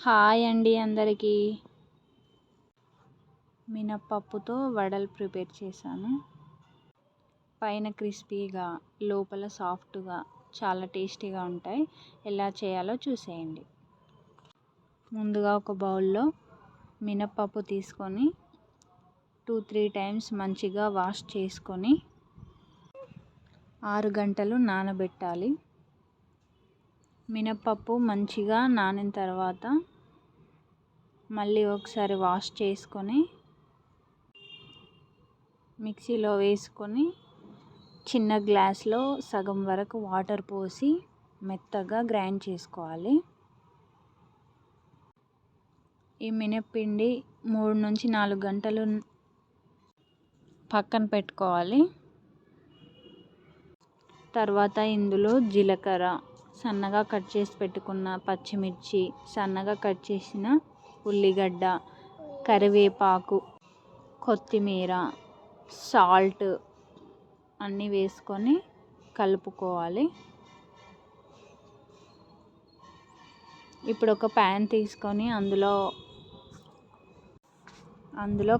Hi అండి అందరికీ. మినప్పప్పుతో వడలు ప్రిపేర్ చేశాను. పైన క్రిస్పీగా లోపల సాఫ్ట్గా చాలా టేస్టీగా ఉంటాయి. ఎలా చేయాలో చూసేయండి. ముందుగా ఒక బౌల్లో మినప్పప్పు తీసుకొని 2-3 టైమ్స్ మంచిగా వాష్ చేసుకొని 6 గంటలు నానబెట్టాలి. మినప్పప్పు మంచిగా నానిన తర్వాత మళ్ళీ ఒకసారి వాష్ చేసుకొని మిక్సీలో వేసుకొని చిన్న గ్లాస్లో సగం వరకు వాటర్ పోసి మెత్తగా గ్రైండ్ చేసుకోవాలి. ఈ మినప్పిండి 3-4 గంటలు పక్కన పెట్టుకోవాలి. తర్వాత ఇందులో జీలకర్ర, సన్నగా కట్ చేసి పెట్టుకున్న పచ్చిమిర్చి, సన్నగా కట్ చేసిన ఉల్లిగడ్డ, కరివేపాకు, కొత్తిమీర, సాల్ట్ అన్నీ వేసుకొని కలుపుకోవాలి. ఇప్పుడు ఒక ప్యాన్ తీసుకొని అందులో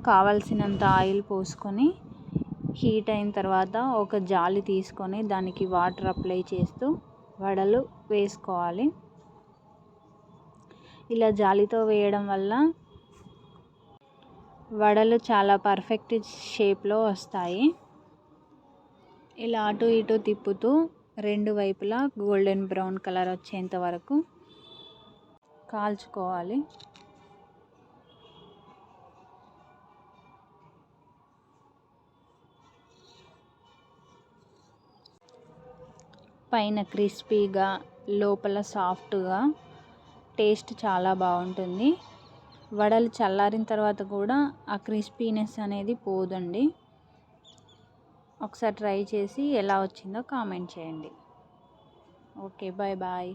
కావాల్సినంత ఆయిల్ పోసుకొని హీట్ అయిన తర్వాత ఒక జాలి తీసుకొని దానికి వాటర్ అప్లై చేస్తూ వడలు వేసుకోవాలి. ఇలా జాలితో వేయడం వల్ల వడలు చాలా పర్ఫెక్ట్ షేప్లో వస్తాయి. ఇలా అటు ఇటు తిప్పుతూ 2 వైపులా గోల్డెన్ బ్రౌన్ కలర్ వచ్చేంత వరకు కాల్చుకోవాలి. పైన క్రిస్పీగా లోపల సాఫ్ట్గా టేస్ట్ చాలా బాగుంటుంది. వడలు చల్లారిన తర్వాత కూడా ఆ క్రిస్పీనెస్ అనేది పోదండి. ఒకసారి ట్రై చేసి ఎలా వచ్చిందో కామెంట్ చేయండి. Okay, bye bye.